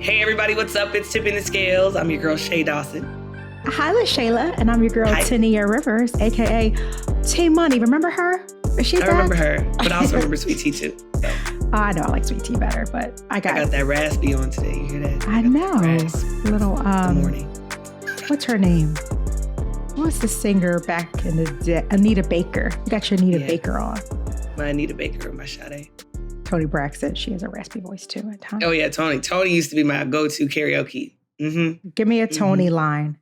Hey everybody, what's up? It's Tipping the Scales. I'm your girl Shay Dawson. Hi, LaShayla, and I'm your girl Hi. Tania Rivers, aka T Money. Remember her? Is she I back? remember her, but I also remember Sweet Tea too. So I know I like Sweet Tea better, but I got that raspy on today. You hear that? I got know. that rasp. Little Good morning. what's her name? What's the singer back in the day? Anita Baker. You got your Anita Baker on. My Anita Baker, my Sade. Toni Braxton. She has a raspy voice too at times. Oh yeah, Tony. Tony used to be my go-to karaoke. Mm-hmm. Give me a Toni line.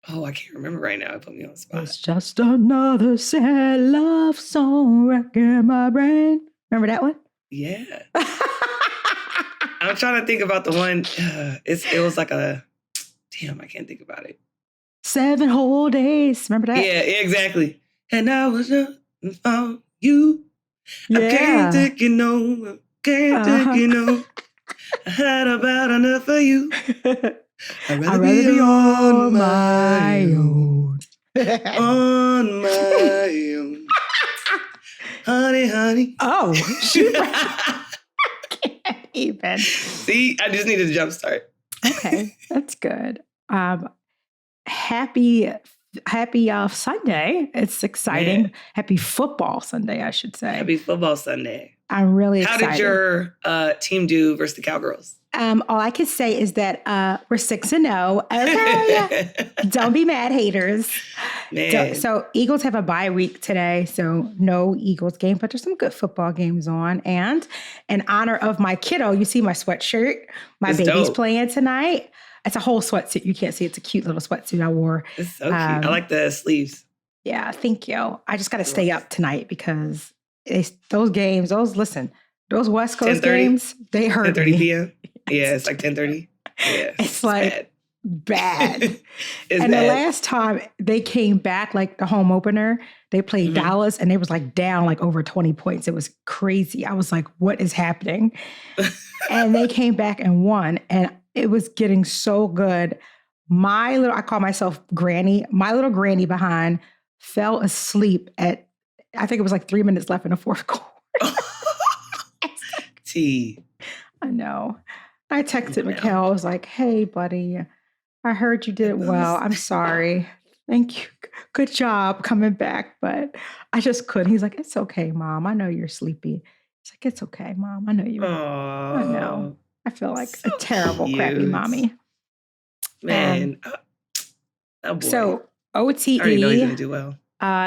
Oh, I can't remember right now. It put me on the spot. It's just another sad love song wrecking my brain. Remember that one? Yeah. I'm trying to think about the one. It was like a. Damn, I can't think about it. 7 whole days. Remember that? Yeah, exactly. And I was on you. Yeah. I can't take it no. Can't take it no. I had about enough of you. I'd rather be on my own. On my own. Honey, honey. Oh, shoot. Can't even. See, I just needed a jump start. Okay, that's good. Happy Sunday. It's exciting. Yeah. Happy football Sunday, I should say. Happy football Sunday. I'm really excited. How did your team do versus the Cowgirls? All I can say is that we're 6-0. Okay. Don't be mad, haters. Man. So Eagles have a bye week today, so no Eagles game, but there's some good football games on. And in honor of my kiddo, you see my sweatshirt. My It's baby's dope. playing tonight. It's a whole sweatsuit. You can't see. It's a cute little sweatsuit I wore. It's so cute. I like the sleeves. Yeah, thank you. I just got to stay up tonight because those games, those West Coast 10:30? games, they hurt 10:30 me. p.m. Yeah, it's like 10:30. Yeah, It's like bad. It's And bad. the last time they came back, like the home opener, they played Mhm. Dallas and they was like down like over 20 points. It was crazy. I was like, what is happening? And they came back and won. And it was getting so good. I call myself Granny. My little granny behind fell asleep at, I think it was like 3 minutes left in the fourth quarter. T. I know. I texted Yeah. Mikhail. I was like, hey, buddy, I heard you did well. I'm sorry. Thank you. Good job coming back. But I just couldn't. He's like, it's okay, Mom. I know you're sleepy. He's like, it's okay, Mom. I know you. Aww. I know. I feel like So a terrible, crappy cute. mommy. Man. Oh boy. So I already know he's OTE, gonna do well.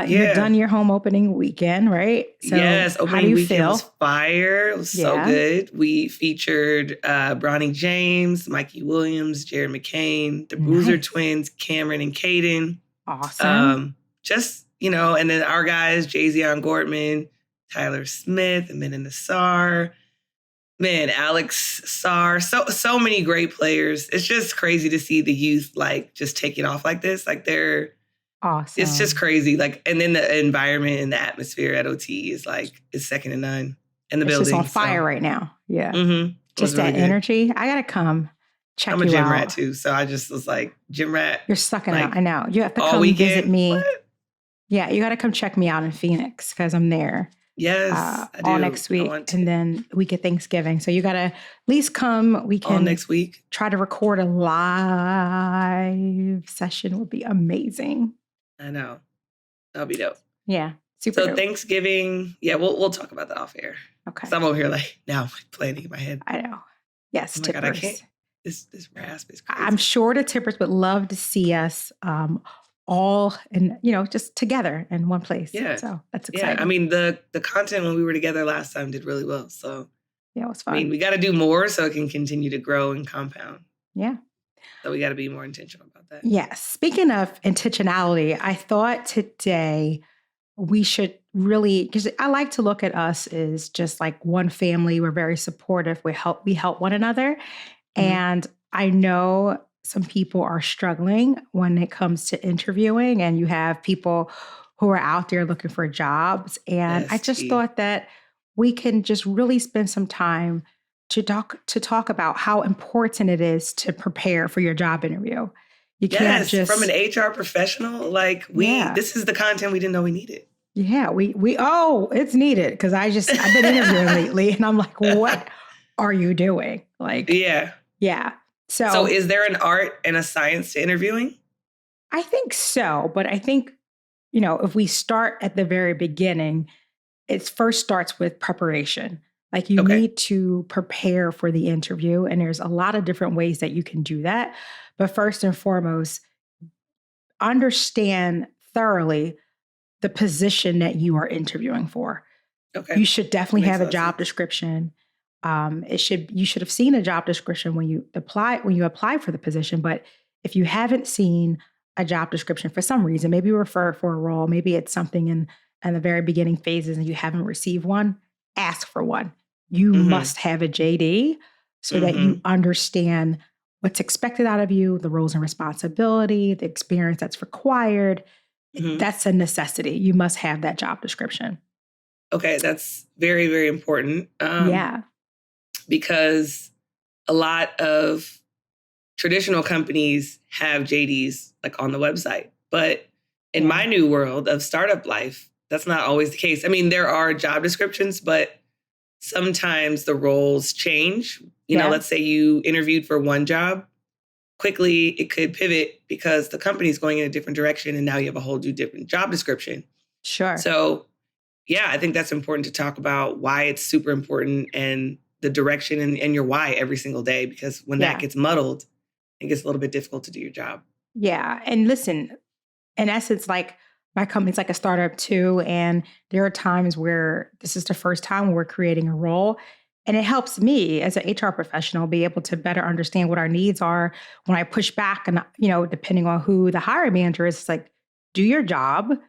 you've Yeah. done your home opening weekend, right? So Yes, how do opening you weekend feel? was fire. It was so Yeah. good. We featured Bronny James, Mikey Williams, Jared McCain, the Bruiser Nice. twins, Cameron and Caden. Awesome. And then our guys, Jayzion Gortman, Tyler Smith, Amina Nassar, man, Alex Sarr. So many great players. It's just crazy to see the youth like just taking off like this. Like Awesome. it's just crazy. Like, and then the environment and the atmosphere at OT is second to none. And the It's building. just on fire right now. Yeah. Mm-hmm. Just that energy. I gotta come check I'm a you gym out. rat too. So I just was like, gym rat. You're sucking like, out. I know. You have to all come weekend. visit me. What? Yeah, you gotta come check me out in Phoenix because I'm there Yes, I do. all next week, I want to. and then the week of Thanksgiving. So you gotta at least come. We All can next week. try to record a live session. Would be amazing. I know. That'll be dope. Yeah, super. So dope. Thanksgiving, yeah, we'll talk about that off air. Okay, So I'm over here like now planning in my head. I know. Yes, Oh my God, I tippers. can't. This rasp is crazy. I'm sure the tippers would love to see us all and just together in one place. Yeah. So that's yeah, exciting. I mean the content when we were together last time did really well. So yeah, it was I fun. mean we got to do more so it can continue to grow and compound. Yeah. So we got to be more intentional about that. Yes. Speaking of intentionality, I thought today we should really, because I like to look at us as just like one family. We're very supportive. We help one another. Mhm. And I know some people are struggling when it comes to interviewing, and you have people who are out there looking for jobs. And I Yes, just T. thought that we can just really spend some time to talk about how important it is to prepare for your job interview. You can't Yes, just from an HR professional, like Yeah. this is the content we didn't know we needed. it's needed because I've been interviewing lately, and I'm like, are you doing? Like, Yeah. yeah. So is there an art and a science to interviewing? I think so. But I think, if we start at the very beginning, it first starts with preparation. Like you Okay. need to prepare for the interview. And there's a lot of different ways that you can do that. But first and foremost, understand thoroughly the position that you are interviewing for. Okay. You should definitely Makes have a a lot of job sense. description. You should have seen a job description when you apply for the position. But if you haven't seen a job description for some reason, maybe you refer for a role, maybe it's something in the very beginning phases and you haven't received one, ask for one. You Mhm. must have a JD so that you understand what's expected out of you, the roles and responsibility, the experience that's required. Mhm. That's a necessity. You must have that job description. Okay, that's very, very important. Yeah. Because a lot of traditional companies have JDs like on the website. But in Yeah. my new world of startup life, that's not always the case. I mean, there are job descriptions, but sometimes the roles change. Yeah. Let's say you interviewed for one job. Quickly, it could pivot because the company's going in a different direction and now you have a whole new different job description. Sure. So, yeah, I think that's important to talk about why it's super important and the direction and your why every single day, because when that gets muddled, it gets a little bit difficult to do your job. Yeah. And listen, in essence, like my company's like a startup too. And there are times where this is the first time we're creating a role. And it helps me as an HR professional be able to better understand what our needs are when I push back. And, depending on who the hiring manager is, it's like, do your job,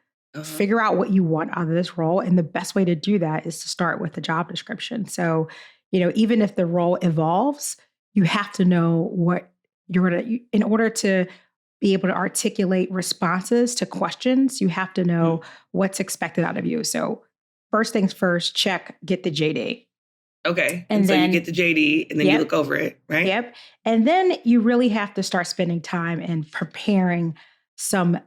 figure out what you want out of this role. And the best way to do that is to start with the job description. So, even if the role evolves, you have to know what you're going to, in order to be able to articulate responses to questions, you have to know what's expected out of you. So, first things first, get the JD. Okay. And so you get the JD and then you look over it, right? Yep. And then you really have to start spending time in preparing some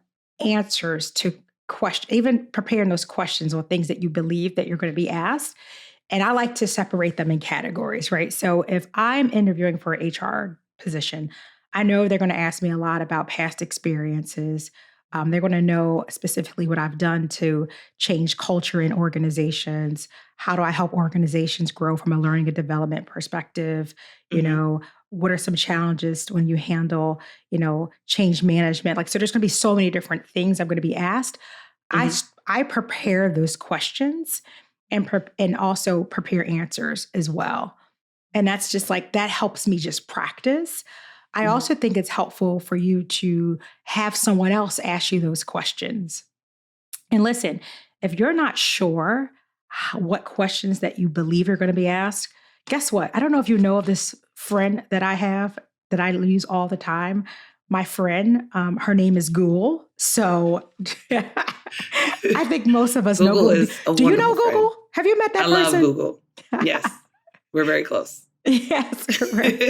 answers to questions, even preparing those questions or things that you believe that you're going to be asked. And I like to separate them in categories, right? So if I'm interviewing for an HR position, I know they're going to ask me a lot about past experiences. They're going to know specifically what I've done to change culture in organizations. How do I help organizations grow from a learning and development perspective? What are some challenges when you handle, change management? So there's going to be so many different things I'm going to be asked. I prepare those questions and also prepare answers as well. And that's just that helps me just practice. I also think it's helpful for you to have someone else ask you those questions. And listen, if you're not sure what questions that you believe you're going to be asked, guess what? I don't know if you know of this friend that I have that I use all the time. My friend, her name is Google. So I think most of us know Google. Is a Do you know Google? Friend. Have you met that person? I love Google. Yes. We're very close. Yes, correct.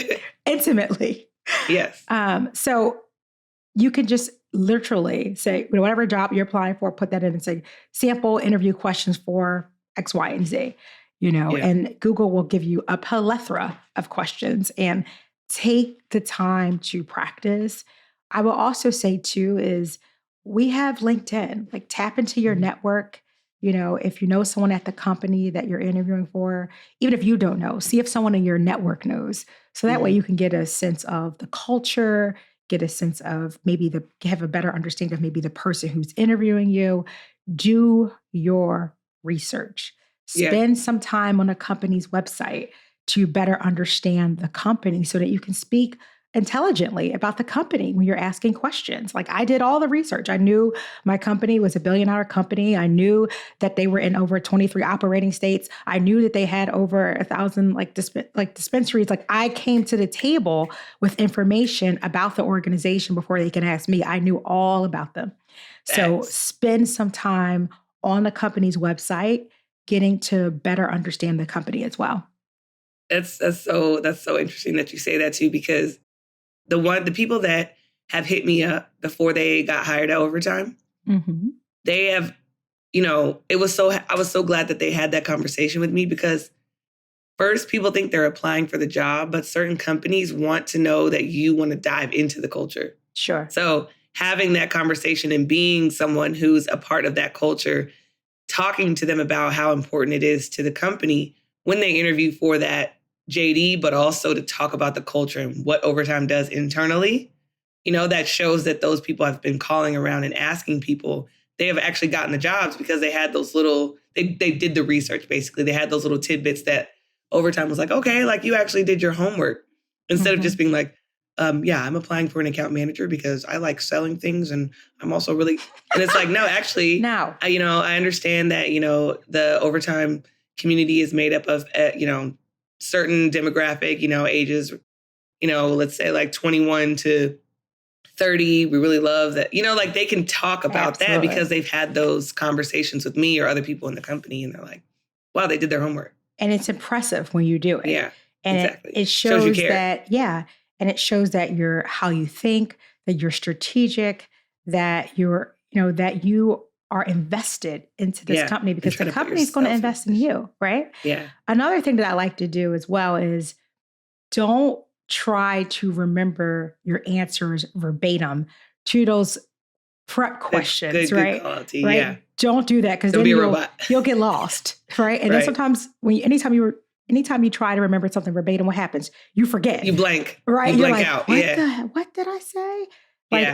Intimately. Yes. So you can just literally say, whatever job you're applying for, put that in and say, sample interview questions for X, Y, and Z, and Google will give you a plethora of questions and take the time to practice. I will also say too, is we have LinkedIn, tap into your network. If you know someone at the company that you're interviewing for, even if you don't know, see if someone in your network knows. So that way you can get a sense of the culture, get a sense of have a better understanding of maybe the person who's interviewing you. Do your research. Spend some time on a company's website to better understand the company so that you can speak intelligently about the company when you're asking questions. I did all the research. I knew my company was $1 billion company. I knew that they were in over 23 operating states. I knew that they had over 1,000 dispensaries. I came to the table with information about the organization before they can ask me. I knew all about them. So spend some time on the company's website, getting to better understand the company as well. That's so interesting that you say that too, because the people that have hit me up before they got hired at Overtime, they have, I was so glad that they had that conversation with me, because first people think they're applying for the job, but certain companies want to know that you want to dive into the culture. Sure. So having that conversation and being someone who's a part of that culture, talking to them about how important it is to the company when they interview for that JD, but also to talk about the culture and what overtime does internally, that shows that those people have been calling around and asking people. They have actually gotten the jobs because they had those little, they did the research, basically. They had those little tidbits that overtime was like, okay, like you actually did your homework. Instead of just being like, yeah, I'm applying for an account manager because I like selling things and I'm also really, and it's like, no, actually, No. I understand that, the overtime community is made up of, certain demographic, ages, let's say like 21 to 30. We really love that, like they can talk about that because they've had those conversations with me or other people in the company. And they're like, wow, they did their homework. And it's impressive when you do it. Yeah, and exactly. It shows you care. that, yeah. And it shows that you're how you think, that you're strategic, that you're, that you are invested into this company because the company is going to invest in you, right? Yeah. Another thing that I like to do as well is don't try to remember your answers verbatim to those prep questions, good right? Quality, right? Yeah. Don't do that because then you'll get lost, right? And then sometimes anytime you try to remember something verbatim, what happens? You forget. You blank. Right? You You're blank like, out. what did I say?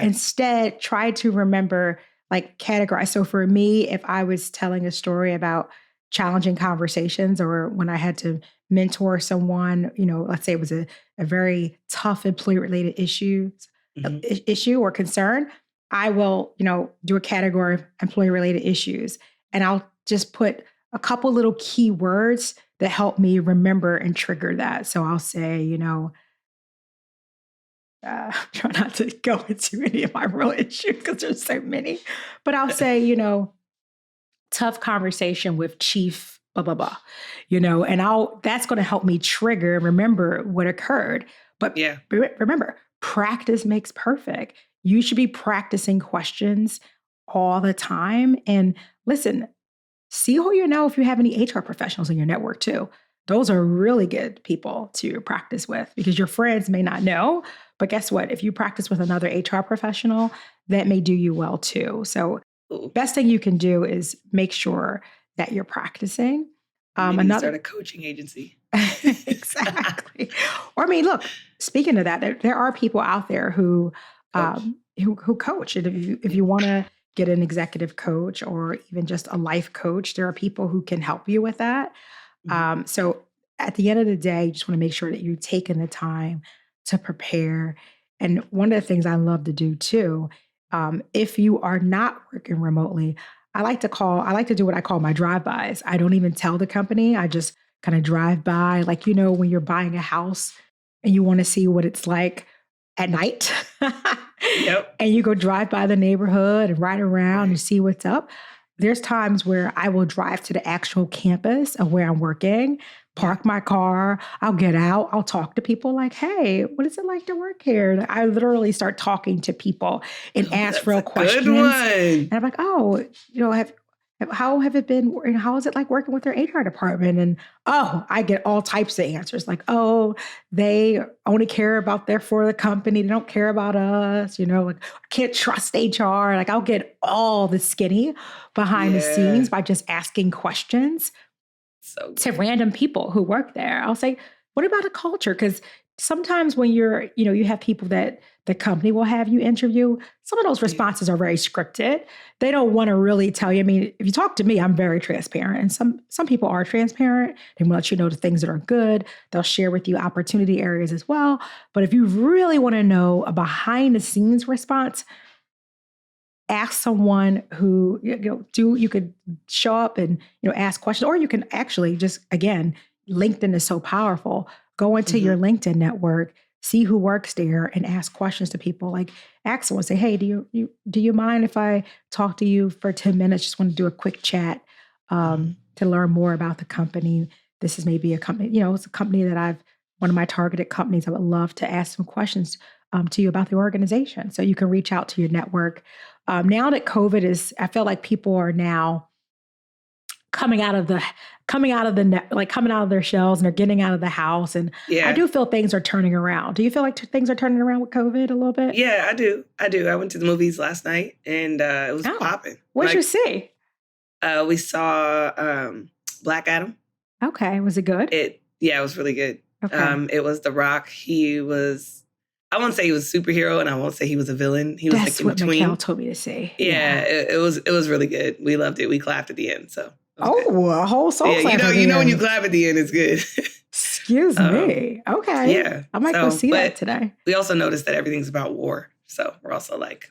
Instead, try to remember, categorize. So for me, if I was telling a story about challenging conversations or when I had to mentor someone, let's say it was a very tough employee-related issue or concern, I will, do a category of employee-related issues. And I'll just put a couple little key words that help me remember and trigger that. So I'll say, try not to go into any of my real issues because there's so many. But I'll say, tough conversation with chief, blah, blah, blah, and that's going to help me trigger and remember what occurred. But remember, practice makes perfect. You should be practicing questions all the time. And listen, see who if you have any HR professionals in your network too. Those are really good people to practice with because your friends may not know. But guess what? If you practice with another HR professional, that may do you well too. So best thing you can do is make sure that you're practicing. Start a coaching agency. Exactly. Or look, speaking of that, there are people out there who coach. And if you want to get an executive coach or even just a life coach, there are people who can help you with that. So at the end of the day, you just want to make sure that you're taking the time to prepare. And one of the things I love to do too, if you are not working remotely, I like to do what I call my drive-bys. I don't even tell the company. I just kind of drive by, when you're buying a house and you want to see what it's like at night. Yep. And you go drive by the neighborhood and ride around and see what's up. There's times where I will drive to the actual campus of where I'm working, park my car, I'll get out, I'll talk to people like, hey, what is it like to work here? I literally start talking to people and ask real questions. Good one. And I'm like, how have it been? And how is it like working with their HR department? And I get all types of answers like, they only care about for the company. They don't care about us. I can't trust HR. I'll get all the skinny behind the scenes by just asking questions to random people who work there. I'll say, what about a culture? Because sometimes when you have people that the company will have you interview, some of those responses are very scripted. They don't want to really tell you. If you talk to me, I'm very transparent. And some people are transparent. They will let you know the things that are good. They'll share with you opportunity areas as well. But if you really want to know a behind the scenes response, ask someone who you could show up and ask questions, or you can actually just, again, LinkedIn is so powerful. Go into your LinkedIn network, see who works there, and ask questions to people. Ask someone, say, "Hey, do you mind if I talk to you for 10 minutes? Just want to do a quick chat to learn more about the company. This is maybe a company, it's a company that one of my targeted companies. I would love to ask some questions to you about the organization." So you can reach out to your network. Now that COVID I feel like people are now coming out of the net, like coming out of their shells and they're getting out of the house. And Yeah. I do feel things are turning around. Do you feel like things are turning around with COVID a little bit? Yeah, I do. I went to the movies last night and it was popping. What'd you see? We saw Black Adam. Okay. Was it good? It was really good. Okay. It was The Rock. I won't say he was a superhero and I won't say he was a villain. He was That's like in what between. Mikhail told me to see. Yeah, it was really good. We loved it. We clapped at the end. So good. A whole soul clap. You know when you clap at the end, it's good. Excuse me. Okay. Yeah. I might go see that today. We also noticed that everything's about war. So we're also like,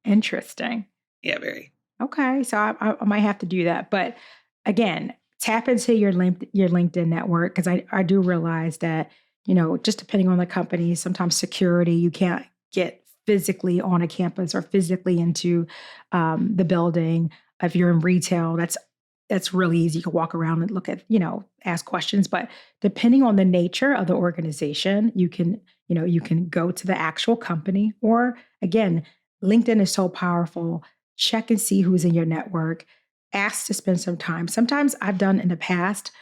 Interesting. Yeah, very. Okay. So I might have to do that. But again, tap into your LinkedIn network, because I do realize that, just depending on the company, sometimes security, you can't get physically on a campus or physically into the building. If you're in retail, that's really easy. You can walk around and look at, ask questions. But depending on the nature of the organization, you can go to the actual company. Or again, LinkedIn is so powerful. Check and see who's in your network. Ask to spend some time. Sometimes I've done in the past,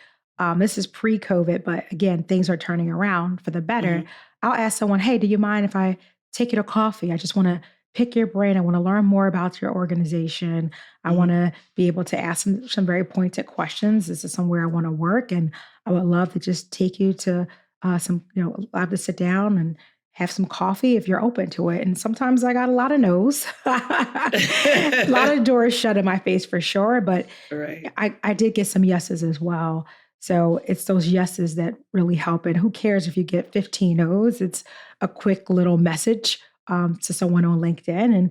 this is pre-COVID, but again, things are turning around for the better. Mm-hmm. I'll ask someone, hey, do you mind if I take you to coffee? I just want to pick your brain. I want to learn more about your organization. I want to be able to ask some very pointed questions. This is somewhere I want to work. And I would love to just take you to love to sit down and have some coffee if you're open to it. And sometimes I got a lot of no's, a lot of doors shut in my face for sure. But right. I did get some yeses as well. So it's those yeses that really help. And who cares if you get 15 no's? It's a quick little message to someone on LinkedIn. And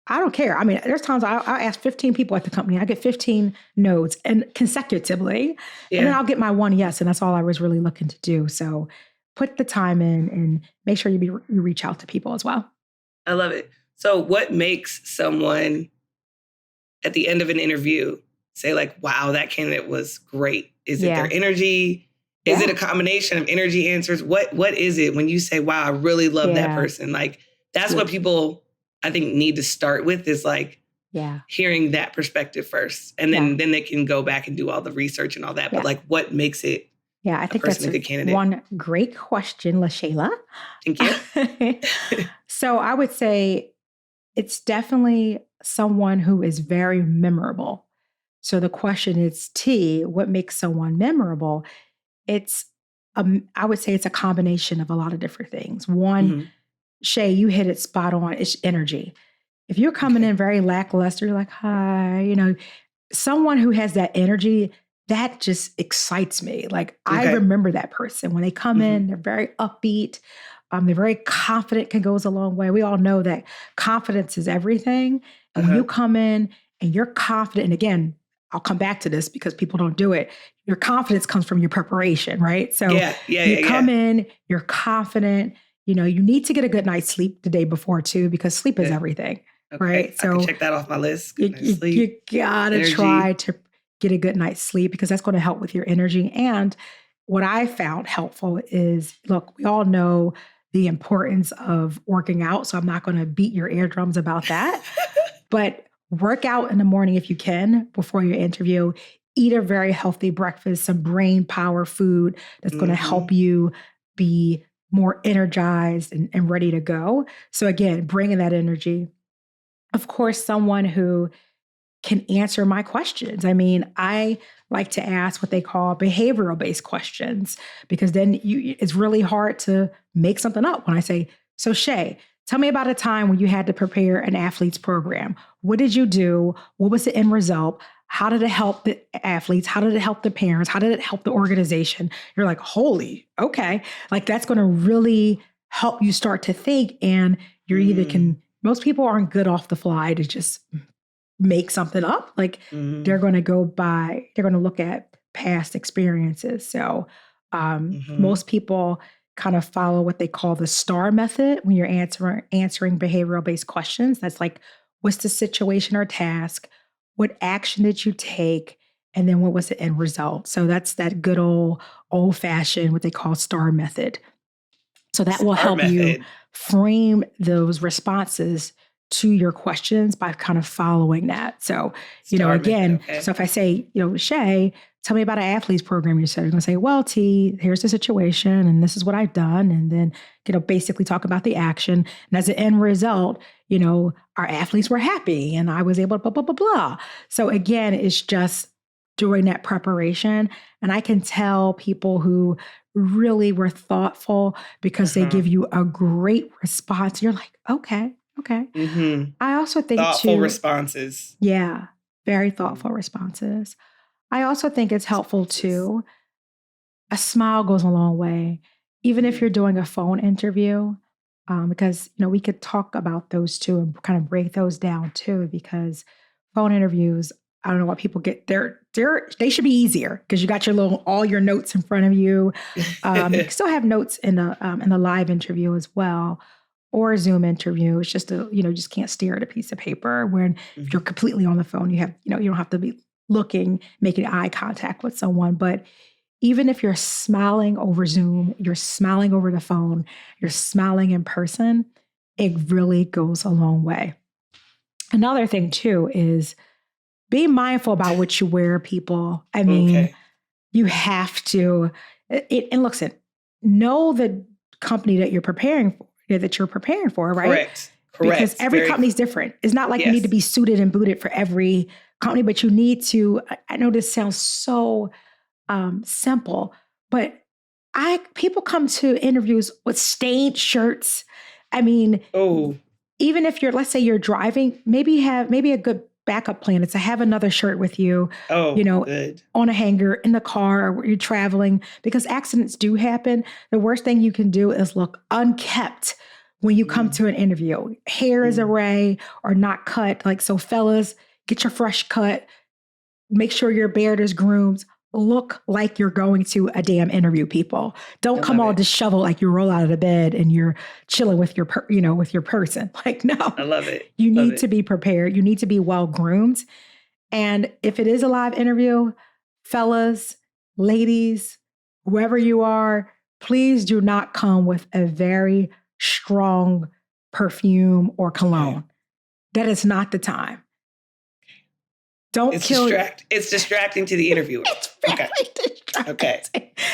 I don't care. I mean, there's times I'll ask 15 people at the company. I get 15 no's and consecutively. Yeah. And then I'll get my one yes. And that's all I was really looking to do. So put the time in and make sure you reach out to people as well. I love it. So what makes someone at the end of an interview say like, wow, that candidate was great? Is it their energy? Is it a combination of energy answers? What is it when you say, wow, I really love that person? Like, that's what people, I think, need to start with is like hearing that perspective first. And then they can go back and do all the research and all that. But like, what makes it I think that's a good candidate? One great question, LaShayla. Thank you. So I would say it's definitely someone who is very memorable. So the question is, what makes someone memorable? It's, I would say it's a combination of a lot of different things. One, Shay, you hit it spot on. It's energy. If you're coming in very lackluster, you're like, hi, someone who has that energy, that just excites me. Like I remember that person when they come in, they're very upbeat. They're very confident, goes a long way. We all know that confidence is everything. And when you come in and you're confident, and again, I'll come back to this because people don't do it. Your confidence comes from your preparation, right? So you come in, you're confident. You need to get a good night's sleep the day before too, because sleep is everything, right? So I can check that off my list. You gotta try to get a good night's sleep because that's going to help with your energy. And what I found helpful is, look, we all know the importance of working out, so I'm not going to beat your eardrums about that, but work out in the morning if you can before your interview. Eat a very healthy breakfast, some brain power food that's going to help you be more energized and ready to go. So again, bringing that energy. Of course, someone who can answer my questions. I mean, I like to ask what they call behavioral-based questions because then it's really hard to make something up when I say, so Shay, tell me about a time when you had to prepare an athlete's program. What did you do? What was the end result? How did it help the athletes? How did it help the parents? How did it help the organization? You're like, holy, okay. Like that's going to really help you start to think. And you're most people aren't good off the fly to just make something up. Like they're going to look at past experiences. So most people kind of follow what they call the STAR method when you're answering behavioral-based questions. That's like, what's the situation or task? What action did you take? And then what was the end result? So that's that good old-fashioned, what they call STAR method. So that will help you frame those responses to your questions by kind of following that. So, again, so if I say, Shay, tell me about an athletes program you said, you're going to say, well, T, here's the situation and this is what I've done. And then, basically talk about the action. And as an end result, our athletes were happy and I was able to blah, blah, blah, blah. So again, it's just doing that preparation. And I can tell people who really were thoughtful because they give you a great response. You're like, okay. Mm-hmm. I also think thoughtful responses. Yeah, very thoughtful responses. I also think it's helpful too. A smile goes a long way, even if you're doing a phone interview, because we could talk about those too and kind of break those down too. Because phone interviews, I don't know what people get. They should be easier because you got all your notes in front of you. You can still have notes in the live interview as well. Or a Zoom interview. It's just just can't stare at a piece of paper. When if you're completely on the phone, you have, you don't have to be looking, making eye contact with someone. But even if you're smiling over Zoom, you're smiling over the phone, you're smiling in person, it really goes a long way. Another thing too is be mindful about what you wear, people. I mean, you have to, and listen, know the company that you're preparing for, right? Correct. Because every company's different. It's not like you need to be suited and booted for every company, but you need to, I know this sounds so simple, but people come to interviews with stained shirts. I mean, even if let's say you're driving, maybe a good backup plan is to have another shirt with you, good. On a hanger in the car or where you're traveling, because accidents do happen. The worst thing you can do is look unkept when you come to an interview. Hair is awry or not cut. So fellas, get your fresh cut. Make sure your beard is groomed. Look like you're going to a damn interview, people. Don't come all disheveled like you roll out of the bed and you're chilling with your person. No. I love it. You need to be prepared. You need to be well groomed. And if it is a live interview, fellas, ladies, whoever you are, please do not come with a very strong perfume or cologne. That is not the time. It's distracting to the interviewer. It's very distracting. Okay.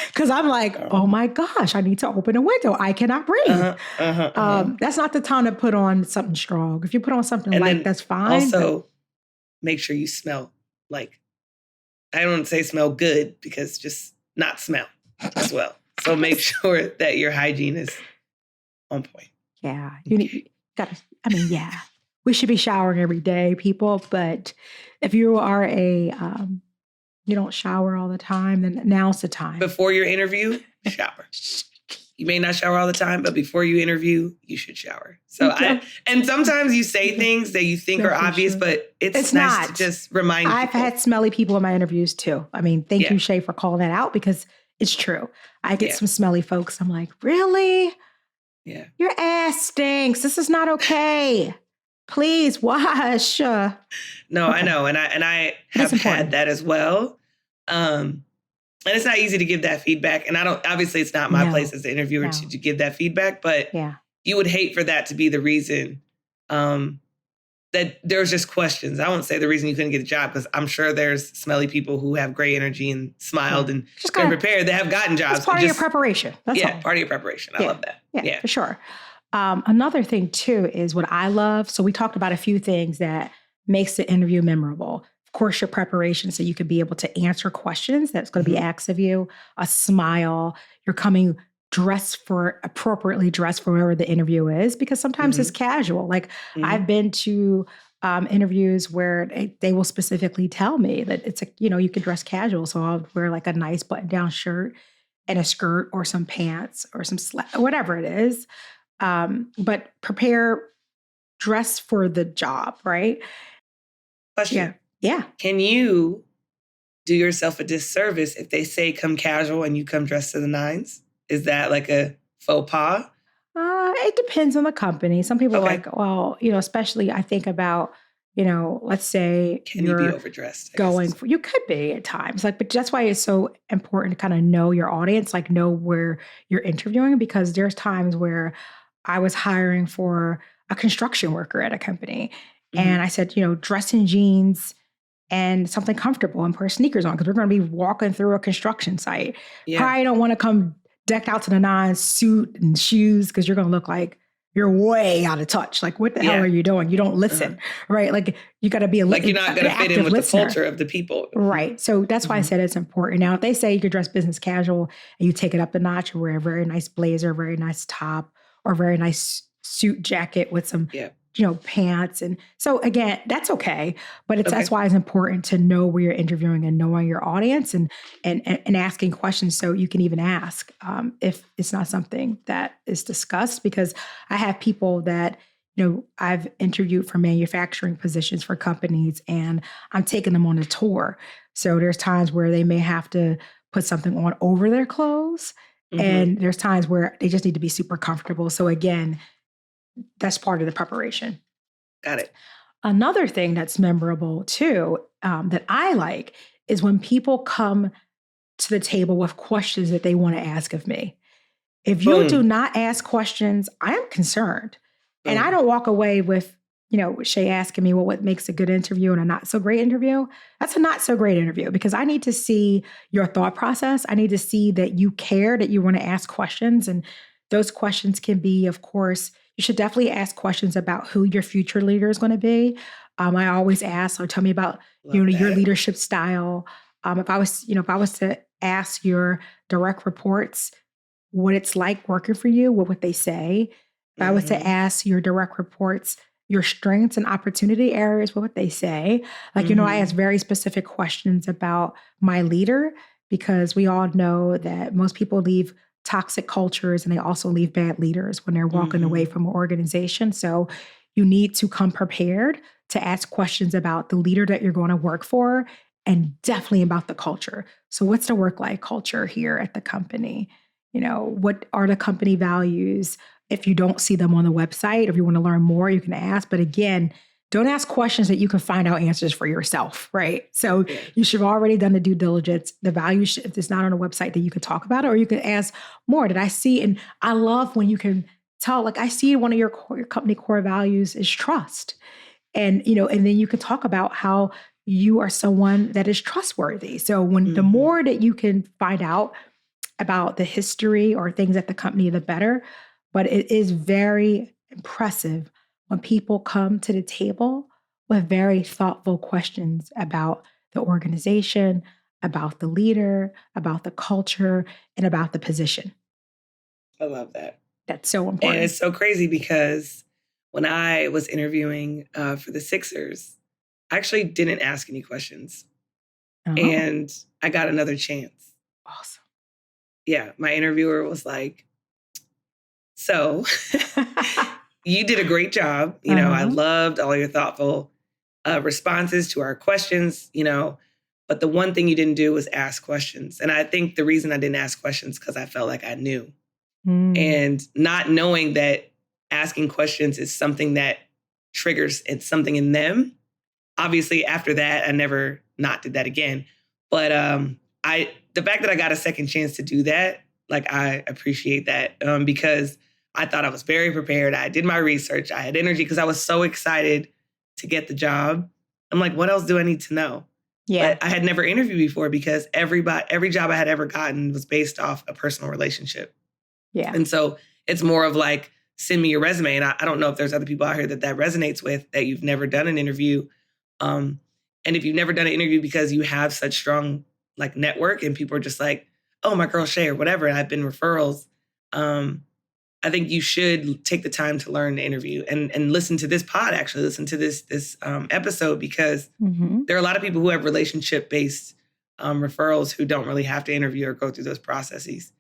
Because I'm like, oh my gosh, I need to open a window. I cannot breathe. That's not the time to put on something strong. If you put on something that's fine. Also, make sure you smell I don't say smell good because just not smell as well. So make sure that your hygiene is on point. Yeah. We should be showering every day, people. But if you are you don't shower all the time, then now's the time. Before your interview, shower. You may not shower all the time, but before you interview, you should shower. And sometimes you say things that you think are obvious, but it's nice not. To just remind I've had smelly people in my interviews too. I mean, thank you, Shay, for calling that out because it's true. I get some smelly folks. I'm like, really? Yeah. Your ass stinks. This is not okay. Please wash. No, I know. And I have had that as well. And it's not easy to give that feedback. And obviously it's not my place as the interviewer to give that feedback, but you would hate for that to be the reason that there's just questions. I won't say the reason you couldn't get a job because I'm sure there's smelly people who have great energy and smiled and been prepared that have gotten jobs. It's part of your preparation. That's all. Part of your preparation. I love that. Yeah, for sure. Another thing too is what I love. So we talked about a few things that makes the interview memorable. Of course, your preparation, so you could be able to answer questions that's going to be asked of you, a smile, you're coming appropriately dressed for wherever the interview is, because sometimes it's casual. I've been to interviews where they will specifically tell me that it's you can dress casual. So I'll wear a nice button down shirt and a skirt or some pants or some whatever it is. But dress for the job, right? Question. Yeah. Can you do yourself a disservice if they say come casual and you come dressed to the nines? Is that a faux pas? It depends on the company. Some people are like, well, especially I think about, let's say can you be overdressed? You could be at times, but that's why it's so important to kind of know your audience, know where you're interviewing, because there's times where I was hiring for a a construction worker at a company. And I said, dress in jeans and something comfortable and put sneakers on because we're going to be walking through a construction site. Yeah. Probably don't want to come decked out to the nines, suit and shoes, because you're going to look like you're way out of touch. Like, what the hell are you doing? You don't listen, right? Like, you got to be like you're not going to fit in with listener. The culture of the people. Right. So that's why I said it's important. Now, if they say you could dress business casual and you take it up a notch, you wear a very nice blazer, very nice top, or very nice suit jacket with some pants. And so again, that's okay. But that's why it's important to know where you're interviewing and knowing your audience and asking questions so you can even ask if it's not something that is discussed. Because I have people that, I've interviewed for manufacturing positions for companies and I'm taking them on a tour. So there's times where they may have to put something on over their clothes. And there's times where they just need to be super comfortable. So again, that's part of the preparation. Got it. Another thing that's memorable too, that I like, is when people come to the table with questions that they want to ask of me. If you do not ask questions, I am concerned. And I don't walk away with, Shay asking me, well, what makes a good interview and a not so great interview? That's a not so great interview because I need to see your thought process. I need to see that you care, that you want to ask questions. And those questions can be, of course, you should definitely ask questions about who your future leader is going to be. I always ask, tell me about, your leadership style. If I was to ask your direct reports what it's like working for you, what would they say? If I was to ask your direct reports your strengths and opportunity areas, what would they say? I ask very specific questions about my leader because we all know that most people leave toxic cultures and they also leave bad leaders when they're walking away from an organization. So you need to come prepared to ask questions about the leader that you're going to work for and definitely about the culture. So what's the work-life culture here at the company? What are the company values? If you don't see them on the website, if you want to learn more, you can ask. But again, don't ask questions that you can find out answers for yourself, right? So you should have already done the due diligence. The value, if it's not on a website, that you could talk about it, or you can ask more. Did I see? And I love when you can tell, like, I see one of your company core values is trust. And, and then you can talk about how you are someone that is trustworthy. So when the more that you can find out about the history or things at the company, the better. But it is very impressive when people come to the table with very thoughtful questions about the organization, about the leader, about the culture, and about the position. I love that. That's so important. And it's so crazy because when I was interviewing for the Sixers, I actually didn't ask any questions. And I got another chance. Awesome. Yeah, my interviewer was like, so you did a great job. I loved all your thoughtful responses to our questions, but the one thing you didn't do was ask questions. And I think the reason I didn't ask questions because I felt like I knew. And not knowing that asking questions is something that triggers something in them. Obviously, after that, I never not did that again. But the fact that I got a second chance to do that, like, I appreciate that because I thought I was very prepared. I did my research. I had energy because I was so excited to get the job. I'm like, what else do I need to know? Yeah. But I had never interviewed before because every job I had ever gotten was based off a personal relationship. Yeah. And so it's more of like, send me your resume. And I don't know if there's other people out here that resonates with, that you've never done an interview. And if you've never done an interview because you have such strong like network and people are just like, oh, my girl Shay or whatever, and I've been referrals. I think you should take the time to learn the interview and listen to this pod, actually listen to this episode, because there are a lot of people who have relationship-based referrals who don't really have to interview or go through those processes.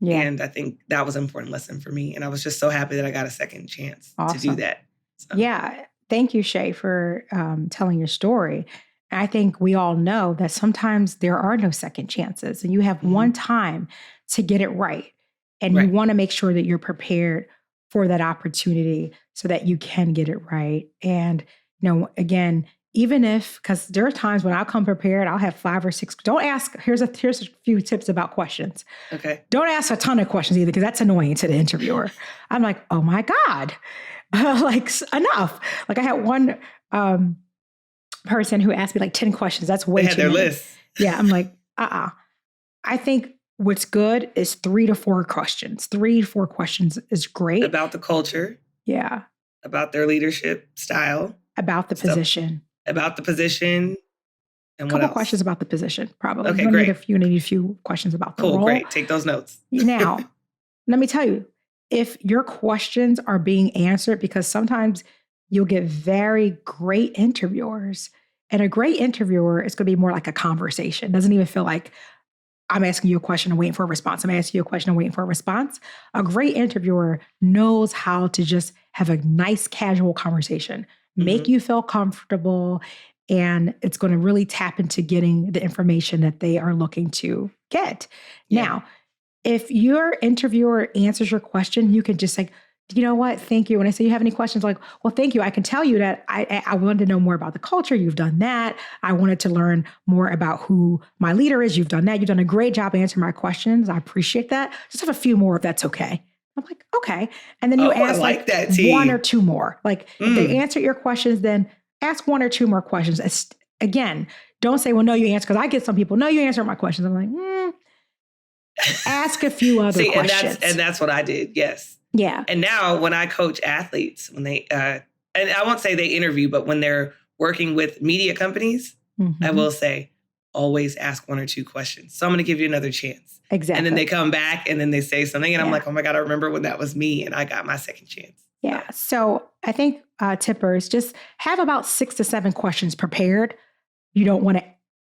Yeah. And I think that was an important lesson for me. And I was just so happy that I got a second chance to do that. So. Yeah. Thank you, Shay, for telling your story. I think we all know that sometimes there are no second chances and you have one time to get it right. And you want to make sure that you're prepared for that opportunity so that you can get it right. And, again, even if, because there are times when I'll come prepared, I'll have 5 or 6. Don't ask. Here's a few tips about questions. Okay. Don't ask a ton of questions either, because that's annoying to the interviewer. I'm like, oh my God. like enough. Like I had one person who asked me like 10 questions. That's way They had too their many. list. Yeah, I'm like, I think what's good is 3 to 4 questions. 3 to 4 questions is great. About the culture. Yeah. About their leadership style. About the position. About the position. And a couple questions about the position, probably. Okay, great. Need a few questions about the role. Cool, great. Take those notes. Now, let me tell you, if your questions are being answered, because sometimes you'll get very great interviewers, and a great interviewer is going to be more like a conversation. It doesn't even feel like I'm asking you a question and waiting for a response. I'm asking you a question and waiting for a response. A great interviewer knows how to just have a nice casual conversation, make you feel comfortable, and it's going to really tap into getting the information that they are looking to get. Yeah. Now, if your interviewer answers your question, you can just say, you know what? Thank you. When I say you have any questions, like, well, thank you. I can tell you that I wanted to know more about the culture. You've done that. I wanted to learn more about who my leader is. You've done that. You've done a great job answering my questions. I appreciate that. Just have a few more if that's okay. I'm like, okay. And then you ask like that, 1 or 2 more. Like if they answer your questions, then ask 1 or 2 more questions. Again, don't say, well, no, you answer. Because I get some people, no, you answer my questions. I'm like, ask a few other questions. And that's what I did. Yes. Yeah. And now when I coach athletes, when they, and I won't say they interview, but when they're working with media companies, I will say, always ask 1 or 2 questions. So I'm going to give you another chance. Exactly. And then they come back and then they say something and I'm like, oh my God, I remember when that was me and I got my second chance. Yeah. So I think tippers, just have about 6 to 7 questions prepared. You don't want to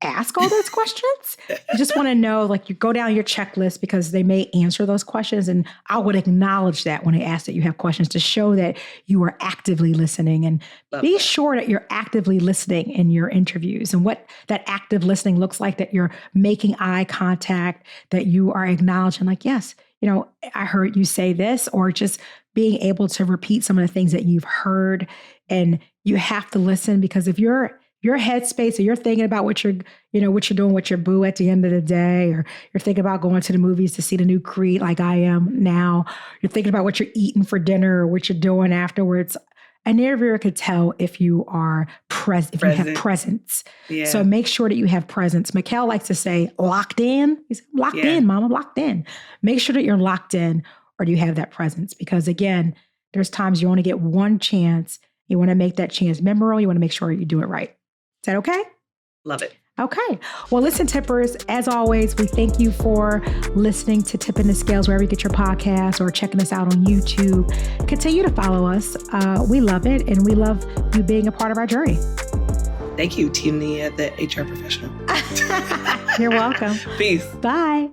ask all those questions. You just want to know, like, you go down your checklist because they may answer those questions. And I would acknowledge that when they ask that you have questions to show that you are actively listening, and be sure that you're actively listening in your interviews, and what that active listening looks like, that you're making eye contact, that you are acknowledging, like, yes, you know, I heard you say this, or just being able to repeat some of the things that you've heard. And you have to listen, because if your headspace, or you're thinking about what you're doing with your boo at the end of the day, or you're thinking about going to the movies to see the new Creed like I am now, you're thinking about what you're eating for dinner or what you're doing afterwards, an interviewer could tell if you are present, if you have presence. Yeah. So make sure that you have presence. Mikhail likes to say locked in. He's locked in, mama, locked in. Make sure that you're locked in, or do you have that presence? Because again, there's times you only get 1 chance. You want to make that chance memorable. You want to make sure you do it right. Is that okay? Love it. Okay. Well, listen, tippers, as always, we thank you for listening to Tipping the Scales wherever you get your podcasts, or checking us out on YouTube. Continue to follow us. We love it, and we love you being a part of our journey. Thank you, Tina, the HR professional. You're welcome. Peace. Bye.